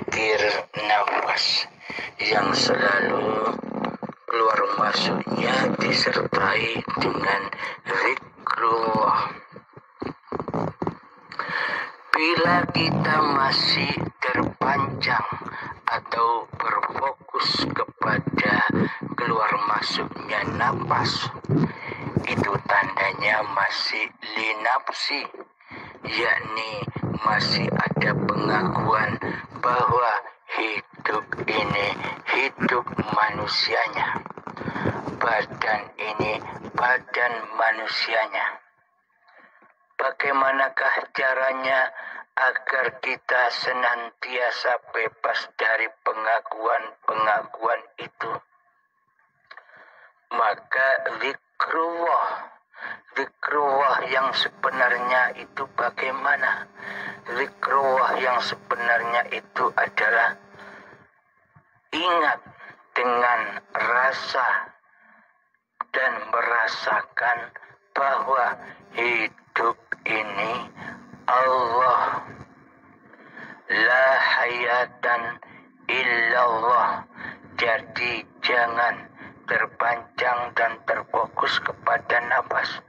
zikir nafas yang selalu keluar masuknya disertai dengan zikrullah. Bila kita masih terpancang atau berfokus kepada keluar masuknya nafas, itu tandanya masih linapsi, yakni masih ada pengakuan bahwa hidup ini hidup manusianya, badan ini badan manusianya. Bagaimanakah caranya agar kita senantiasa bebas dari pengakuan-pengakuan itu? Maka zikrullah yang sebenarnya itu bagaimana? Zikrullah yang sebenarnya itu adalah ingat dengan rasa dan merasakan bahwa hidup ini Allah, la hayatan illallah. Jadi jangan terpancang dan terfokus kepada nafas.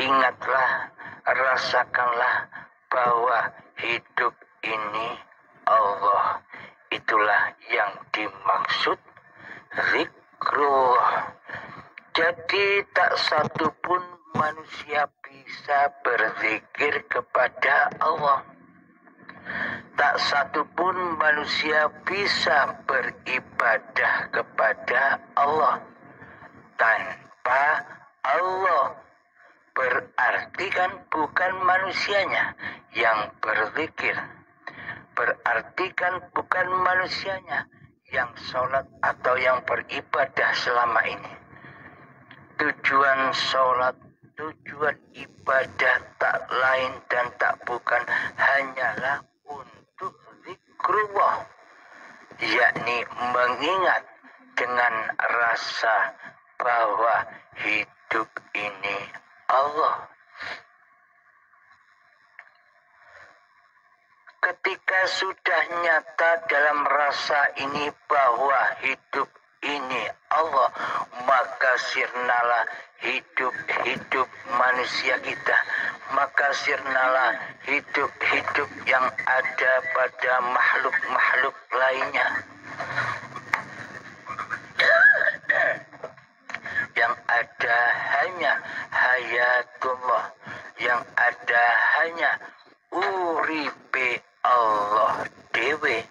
Ingatlah, rasakanlah bahwa hidup ini Allah. Itulah yang dimaksud zikrullah. Jadi tak satu pun manusia bisa berzikir kepada Allah. Tak satu pun manusia bisa beribadah kepada Allah tanpa Allah. Berarti kan bukan manusianya yang berzikir. Berarti kan bukan manusianya yang sholat atau yang beribadah selama ini. Tujuan sholat, tujuan ibadah tak lain dan tak bukan hanyalah untuk zikrullah, yakni mengingat dengan rasa bahwa hidup ini Allah. Ketika sudah nyata dalam rasa ini bahwa hidup ini Allah, maka sirnalah hidup manusia kita, maka sirnalah hidup yang ada pada makhluk lainnya, yang ada hanya hayatullah, yang ada hanya uripe Allah dewe.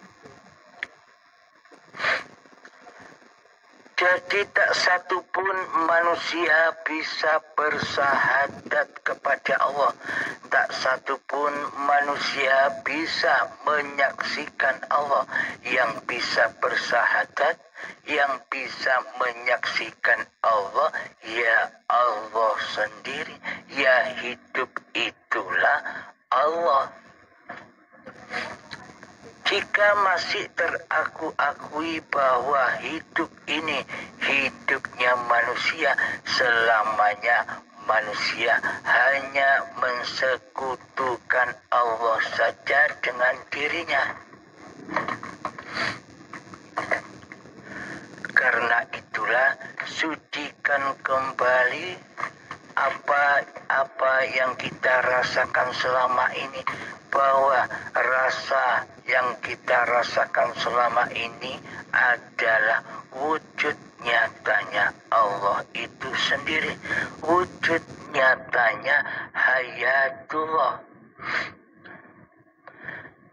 Jadi tak satu pun manusia bisa bersahadat kepada Allah. Tak satu pun manusia bisa menyaksikan Allah. Yang bisa bersahadat, yang bisa menyaksikan Allah, ya Allah sendiri. Ya hidup itulah Allah. Jika masih teraku-akui bahwa hidup ini hidupnya manusia, selamanya manusia hanya mensekutukan Allah saja dengan dirinya. Karena itulah sucikan kembali apa yang kita rasakan selama ini, bahwa rasa yang kita rasakan selama ini adalah wujud nyatanya Allah itu sendiri, wujud nyatanya hayatullah.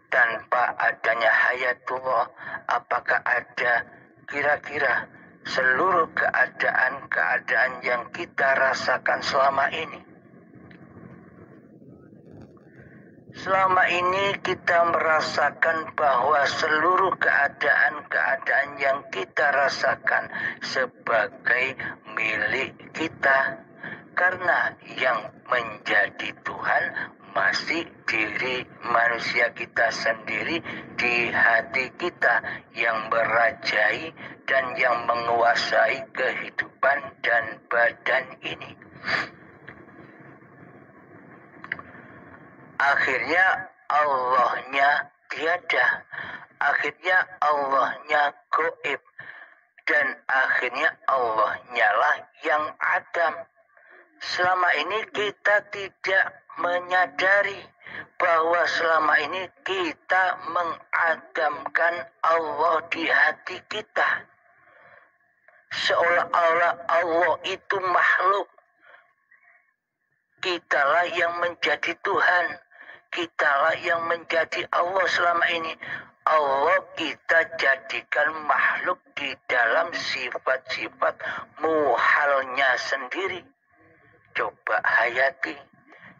Tanpa adanya hayatullah, apakah ada kira-kira seluruh keadaan yang kita rasakan selama ini? Selama ini kita merasakan bahwa seluruh keadaan yang kita rasakan sebagai milik kita. Karena yang menjadi Tuhan masih diri manusia kita sendiri, di hati kita yang merajai dan yang menguasai kehidupan dan badan ini. Akhirnya Allahnya tiada, akhirnya Allahnya gaib, dan akhirnya Allahnya lah yang adam. Selama ini kita tidak menyadari bahwa selama ini kita mengadamkan Allah di hati kita. Seolah-olah Allah itu makhluk. Kitalah yang menjadi Tuhan. Kitalah yang menjadi Allah selama ini. Allah kita jadikan makhluk di dalam sifat-sifat muhalnya sendiri. Coba hayati,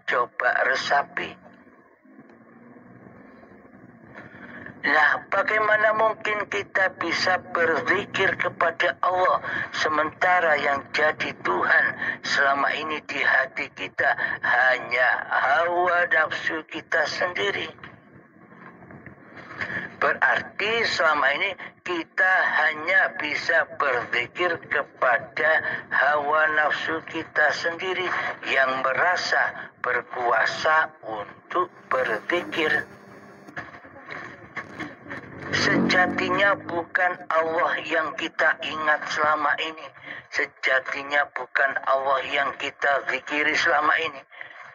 coba resapi. Nah, bagaimana mungkin kita bisa berzikir kepada Allah sementara yang jadi Tuhan selama ini di hati kita hanya hawa nafsu kita sendiri? Berarti selama ini kita hanya bisa berzikir kepada hawa nafsu kita sendiri yang merasa berkuasa untuk berzikir. Sejatinya bukan Allah yang kita ingat selama ini. Sejatinya bukan Allah yang kita zikiri selama ini.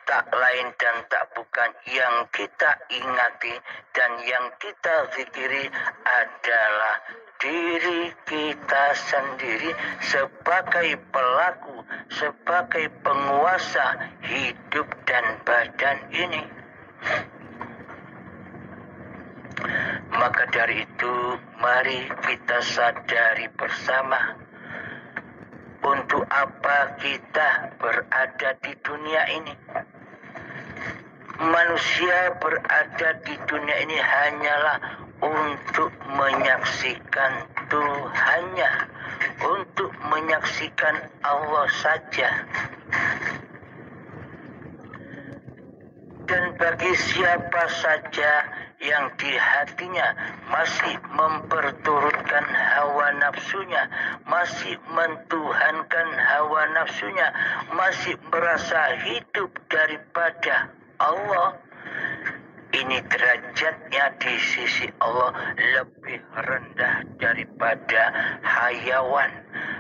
Tak lain dan tak bukan yang kita ingati dan yang kita zikiri adalah diri kita sendiri sebagai pelaku, sebagai penguasa hidup dan badan ini. Maka dari itu, mari kita sadari bersama untuk apa kita berada di dunia ini. Manusia berada di dunia ini hanyalah untuk menyaksikan Tuhannya, untuk menyaksikan Allah saja. Dan bagi siapa saja yang di hatinya masih memperturutkan hawa nafsunya, masih mentuhankan hawa nafsunya, masih merasa hidup daripada Allah, ini derajatnya di sisi Allah lebih rendah daripada hayawan,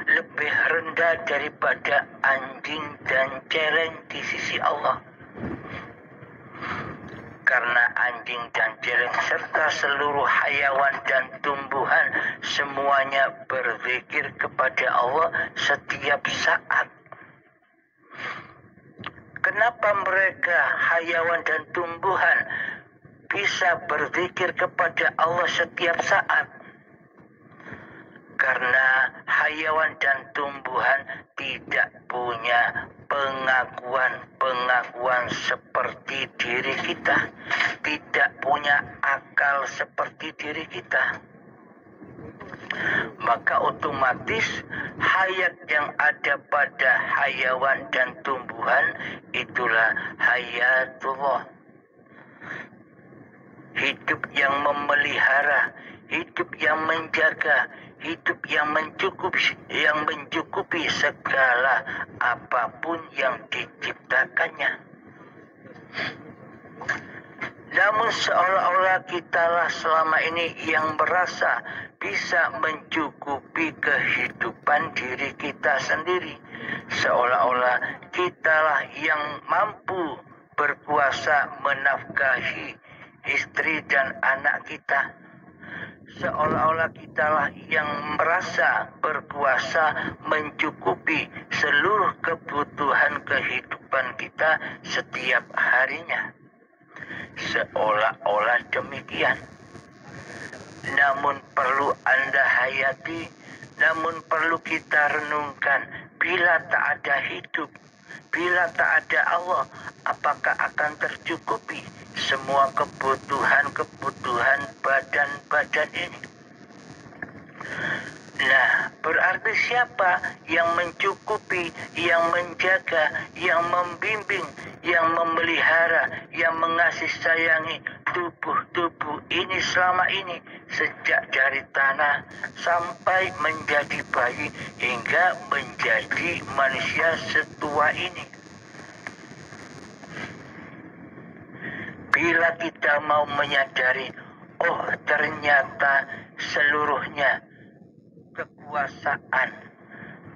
lebih rendah daripada anjing dan celeng di sisi Allah. Karena anjing dan celeng serta seluruh hayawan dan tumbuhan semuanya berzikir kepada Allah setiap saat. Kenapa mereka, hayawan dan tumbuhan, bisa berzikir kepada Allah setiap saat? Karena hayawan dan tumbuhan tidak punya pengakuan seperti diri kita, tidak punya akal seperti diri kita. Maka otomatis hayat yang ada pada hayawan dan tumbuhan itulah hayatullah. Hidup yang memelihara, hidup yang menjaga, hidup yang mencukupi segala apapun yang diciptakannya. Namun seolah-olah kitalah selama ini yang merasa bisa mencukupi kehidupan diri kita sendiri. Seolah-olah kitalah yang mampu berkuasa menafkahi istri dan anak kita. Seolah-olah kitalah yang merasa berkuasa mencukupi seluruh kebutuhan kehidupan kita setiap harinya. Seolah-olah demikian. Namun perlu Anda hayati, namun perlu kita renungkan, bila tak ada hidup, bila tak ada Allah, apakah akan tercukupi semua kebutuhan badan-badan ini? Nah, berarti siapa yang mencukupi, yang menjaga, yang membimbing, yang memelihara, yang mengasih sayangi tubuh-tubuh ini selama ini, sejak dari tanah sampai menjadi bayi hingga menjadi manusia setua ini? Bila kita mau menyadari oh ternyata seluruhnya kekuasaan,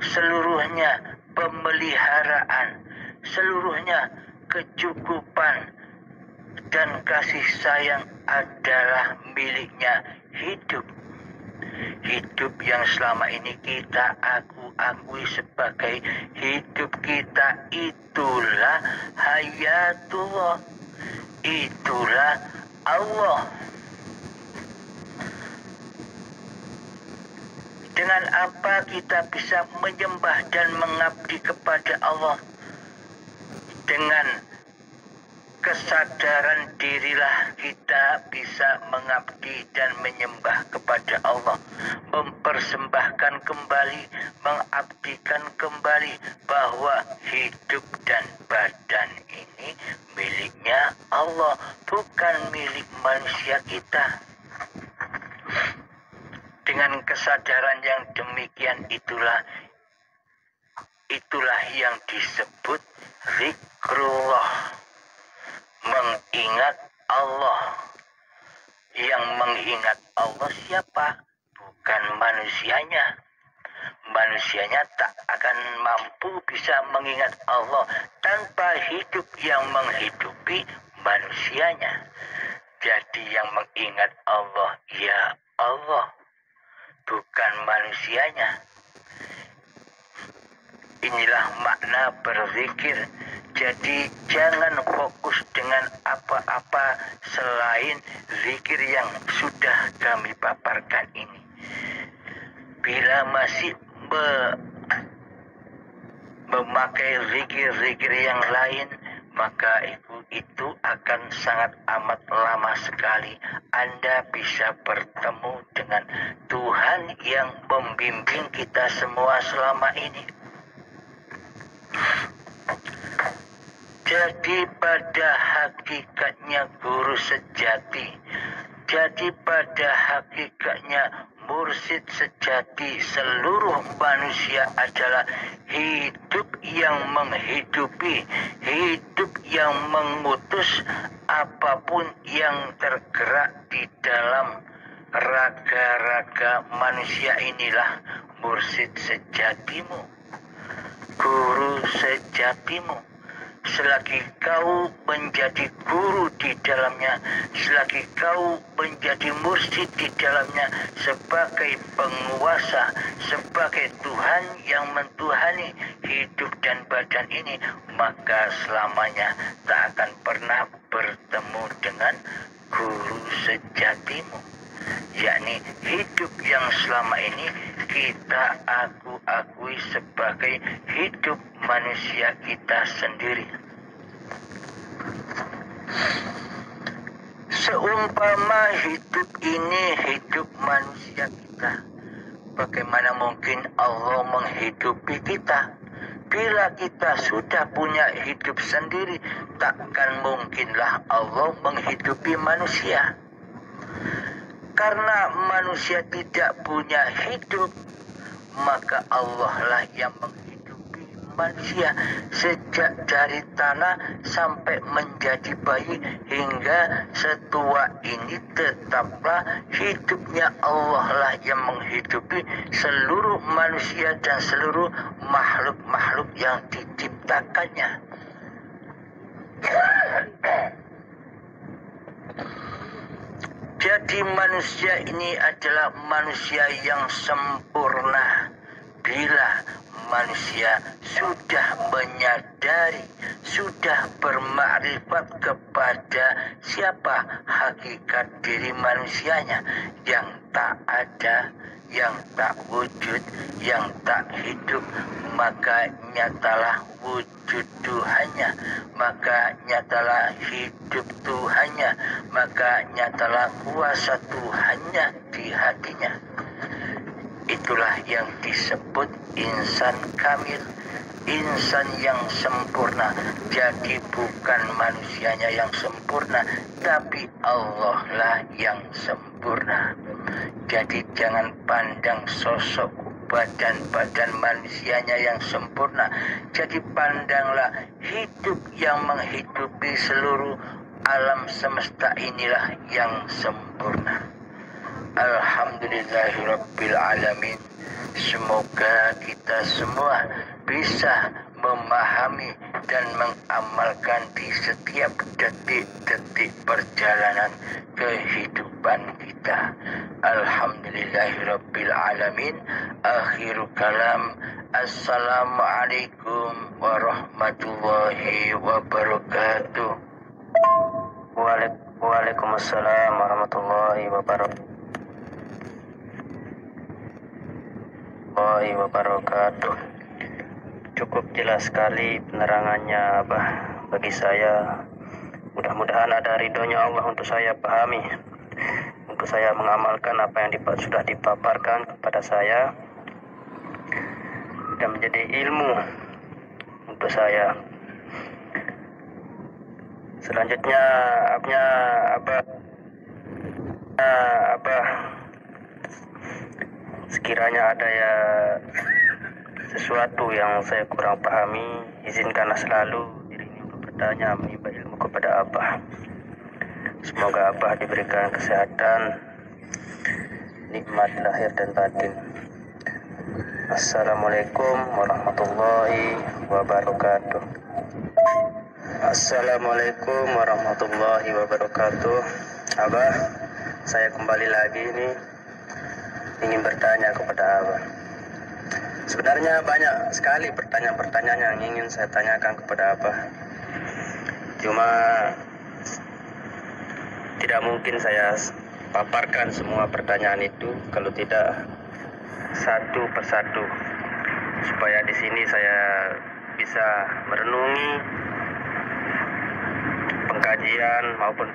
seluruhnya pemeliharaan, seluruhnya kecukupan dan kasih sayang adalah miliknya hidup. Hidup yang selama ini kita akui sebagai hidup kita, itulah hayatullah, itulah Allah. Dengan apa kita bisa menyembah dan mengabdi kepada Allah? Dengan kesadaran dirilah kita bisa mengabdi dan menyembah kepada Allah, mempersembahkan kembali, mengabdikan kembali bahwa hidup dan badan ini miliknya Allah, bukan milik manusia kita. Dengan kesadaran yang demikian itulah yang disebut zikrullah, mengingat Allah. Yang mengingat Allah siapa? Bukan manusianya. Manusianya tak akan mampu bisa mengingat Allah tanpa hidup yang menghidupi manusianya. Jadi yang mengingat Allah ya Allah, bukan manusianya. Inilah makna berzikir. Jadi jangan fokus dengan apa-apa selain zikir yang sudah kami paparkan ini. Bila masih memakai zikir-zikir yang lain, maka itu akan sangat amat lama sekali Anda bisa bertemu dengan Tuhan yang membimbing kita semua selama ini. Jadi pada hakikatnya guru sejati, jadi pada hakikatnya mursyid sejati seluruh manusia adalah hidup yang menghidupi, hidup yang mengutus apapun yang tergerak di dalam raga-raga manusia. Inilah mursyid sejatimu, guru sejatimu. Selagi kau menjadi guru di dalamnya, selagi kau menjadi mursyid di dalamnya, sebagai penguasa, sebagai Tuhan yang mentuhani hidup dan badan ini, maka selamanya tak akan pernah bertemu dengan guru sejatimu. Yakni hidup yang selama ini kita akui sebagai hidup manusia kita sendiri. Seumpama hidup ini hidup manusia kita, bagaimana mungkin Allah menghidupi kita? Bila kita sudah punya hidup sendiri, takkan mungkinlah Allah menghidupi manusia. Karena manusia tidak punya hidup, maka Allah lah yang menghidupi manusia sejak dari tanah sampai menjadi bayi hingga setua ini. Tetaplah hidupnya Allah lah yang menghidupi seluruh manusia dan seluruh makhluk-makhluk yang diciptakannya. Jadi manusia ini adalah manusia yang sempurna. Bila manusia sudah menyadari, sudah bermakrifat kepada siapa hakikat diri manusianya, yang tak ada, yang tak wujud, yang tak hidup, maka nyatalah wujud Tuhannya, maka nyatalah hidup Tuhannya, maka nyatalah kuasa Tuhannya di hatinya. Itulah yang disebut insan kamil, insan yang sempurna. Jadi bukan manusianya yang sempurna, tapi Allah lah yang sempurna. Jadi jangan pandang sosok badan-badan manusianya yang sempurna. Jadi pandanglah hidup yang menghidupi seluruh alam semesta inilah yang sempurna. Alhamdulillahirabbil alamin. Semoga kita semua bisa memahami dan mengamalkan di setiap detik-detik perjalanan kehidupan kita. Alhamdulillahirabbil alamin. Akhirul kalam. Assalamualaikum warahmatullahi wabarakatuh. Waalaikumsalam warahmatullahi wabarakatuh. Cukup jelas sekali penerangannya, Abah, bagi saya. Mudah-mudahan ada ridhonya Allah untuk saya pahami, untuk saya mengamalkan apa yang sudah dipaparkan kepada saya dan menjadi ilmu untuk saya. Selanjutnya Abah, sekiranya ada ya sesuatu yang saya kurang pahami, izinkanlah selalu diri ini untuk bertanya, menimba ilmu kepada Abah. Semoga Abah diberikan kesehatan, nikmat lahir dan batin. Assalamualaikum warahmatullahi wabarakatuh. Assalamualaikum warahmatullahi wabarakatuh. Abah, saya kembali lagi ini ingin bertanya kepada Abah. Sebenarnya banyak sekali pertanyaan-pertanyaan yang ingin saya tanyakan kepada Abah. Cuma tidak mungkin saya paparkan semua pertanyaan itu kalau tidak satu persatu, supaya di sini saya bisa merenungi pengkajian maupun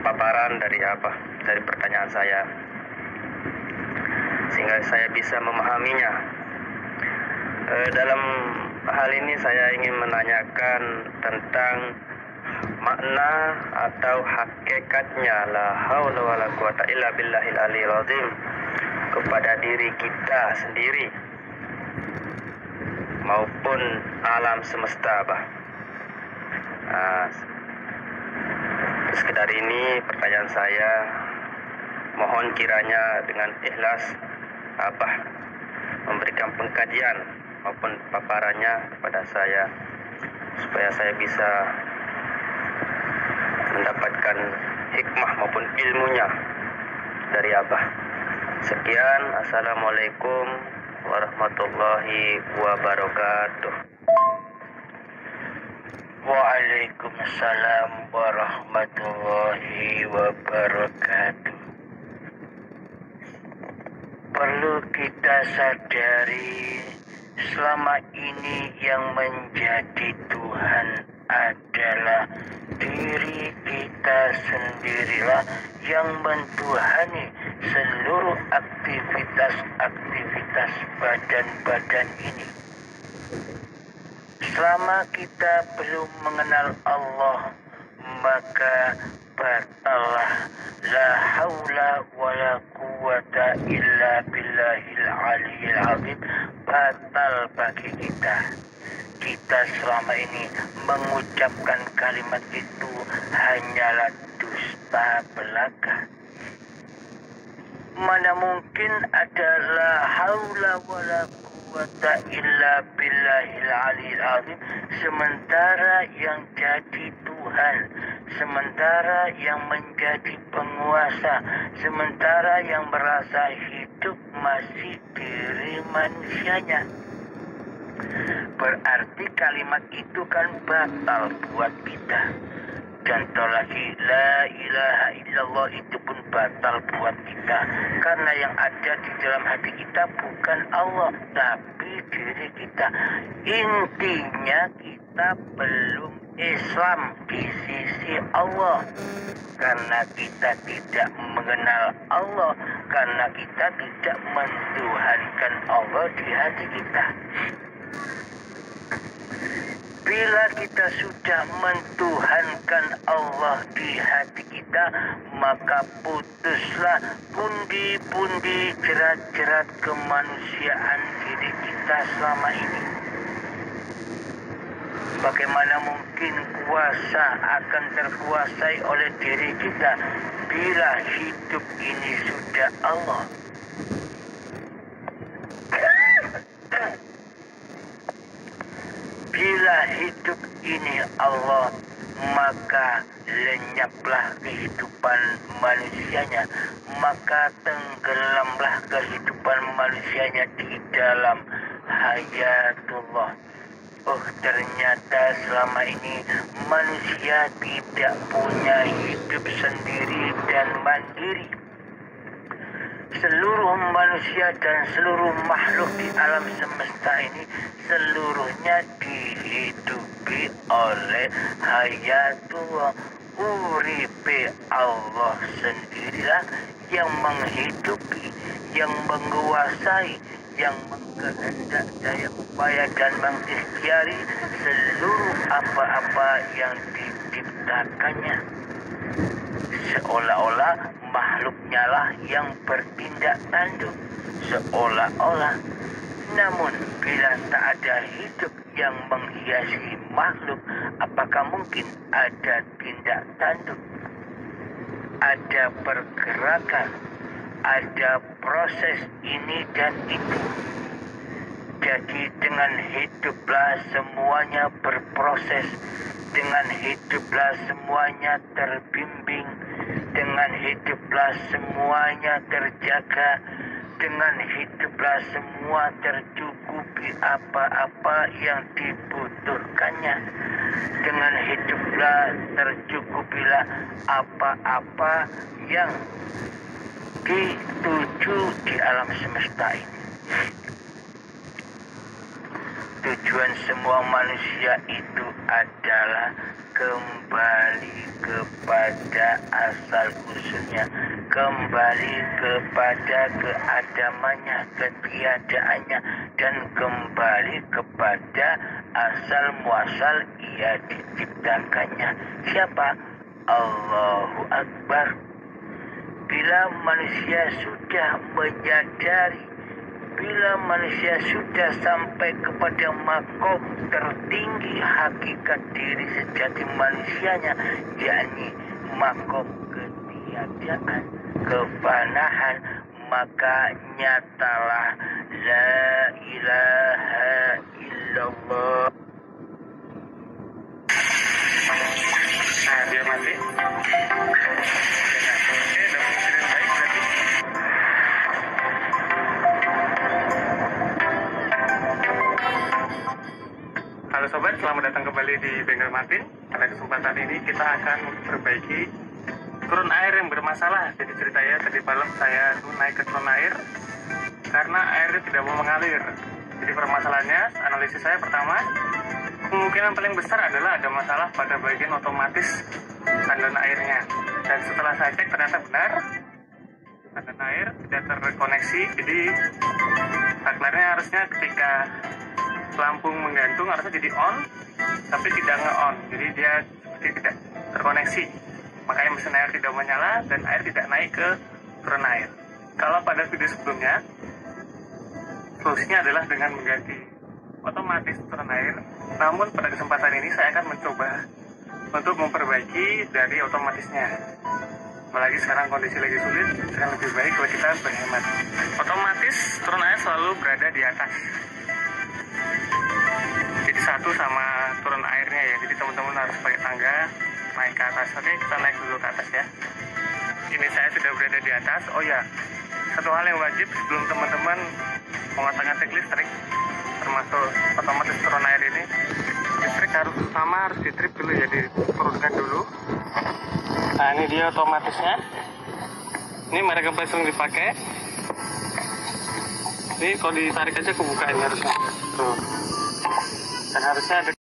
paparan dari Abah, dari pertanyaan saya, sehingga saya bisa memahaminya. Dalam hal ini saya ingin menanyakan tentang makna atau hakikatnya la haula wala quwata illa billahil aliyil azim kepada diri kita sendiri maupun alam semesta, Abah. Sekedar ini pertanyaan saya, mohon kiranya dengan ikhlas Abah memberikan pengkajian maupun paparannya kepada saya, supaya saya bisa mendapatkan hikmah maupun ilmunya dari Abah. Sekian, assalamualaikum warahmatullahi wabarakatuh. Waalaikumsalam warahmatullahi wabarakatuh. Perlu kita sadari, selama ini yang menjadi Tuhan adalah diri kita sendirilah yang mentuhani seluruh aktivitas badan-badan ini. Selama kita belum mengenal Allah, maka batallah la haula wala quwata illa billahil aliyil azim, batal bagi kita. Kita selama ini mengucapkan kalimat itu hanyalah dusta belaka. Mana mungkin ada la haula wala quwata illa billahil aliyil azim, sementara yang jadi Tuhan, sementara yang menjadi penguasa, sementara yang merasa hidup masih diri manusianya. Berarti kalimat itu kan batal buat kita. Contoh lagi, la ilaha illallah itu pun batal buat kita, karena yang ada di dalam hati kita bukan Allah, tapi diri kita. Intinya kita belum Islam di sisi Allah, karena kita tidak mengenal Allah, karena kita tidak mentuhankan Allah di hati kita. Bila kita sudah mentuhankan Allah di hati kita, maka putuslah pundi-pundi jerat-jerat kemanusiaan diri kita selama ini. Bagaimana mungkin kuasa akan terkuasai oleh diri kita bila hidup ini sudah Allah? Bila hidup ini Allah, maka lenyaplah kehidupan manusianya, maka tenggelamlah kehidupan manusianya di dalam hayatullah. Oh, ternyata selama ini manusia tidak punya hidup sendiri dan mandiri. Seluruh manusia dan seluruh makhluk di alam semesta ini seluruhnya dihidupi oleh hayatullah. Uripe Allah sendirilah yang menghidupi, yang menguasai, yang mengkehendak daya upaya dan mengikhtiari seluruh apa-apa yang diciptakannya. Seolah-olah makhluknya lah yang bertindak tanduk, seolah-olah. Namun bila tak ada hidup yang menghiasi makhluk, apakah mungkin ada tindak tanduk? Ada pergerakan, ada proses ini dan itu. Jadi dengan hiduplah semuanya berproses, dengan hiduplah semuanya terbimbing, dengan hiduplah semuanya terjaga, dengan hiduplah semua tercukupi apa-apa yang dibutuhkannya. Dengan hiduplah tercukupilah apa-apa yang dituju di alam semesta ini. Tujuan semua manusia itu adalah kembali kepada asal usulnya, kembali kepada keadamannya, ketiadaannya, dan kembali kepada asal muasal ia diciptakannya. Siapa? Allahu Akbar. Bila manusia sudah menyadari, bila manusia sudah sampai kepada makom tertinggi hakikat diri sejati manusianya, yakni makom ketiadaan, kefanahan, maka nyatalah la ilaha illallah. Nah, dia mati. Halo sobat, selamat datang kembali di Bengkel Martin. Pada kesempatan ini kita akan memperbaiki turun air yang bermasalah. Jadi ceritanya tadi malam saya naik ke turun air karena airnya tidak mau mengalir. Jadi permasalahannya, analisis saya pertama, kemungkinan paling besar adalah ada masalah pada bagian otomatis tandon airnya. Dan setelah saya cek ternyata benar, tandon air tidak terkoneksi. Jadi saklarnya harusnya ketika lampu menggantung harusnya jadi on, tapi tidak nge-on. Jadi dia seperti tidak terkoneksi. Makanya mesin air tidak menyala dan air tidak naik ke turun air. Kalau pada video sebelumnya, solusinya adalah dengan mengganti otomatis turun air. Namun pada kesempatan ini saya akan mencoba untuk memperbaiki dari otomatisnya. Apalagi sekarang kondisi lagi sulit, akan lebih baik kalau kita berhemat. Otomatis turun air selalu berada di atas. Jadi satu sama turun airnya ya. Jadi teman-teman harus pakai tangga naik ke atas. Oke, kita naik dulu ke atas ya. Ini saya sudah berada di atas. Oh ya, satu hal yang wajib sebelum teman-teman mengotak-atik listrik, termasuk otomatis turun air ini, listrik harus ditrip dulu ya, diturunkan dulu. Nah ini dia otomatisnya. Ini merek yang paling sering dipakai. Ini kalau ditarik aja kebuka ini harusnya. Tuh. Dan harusnya ada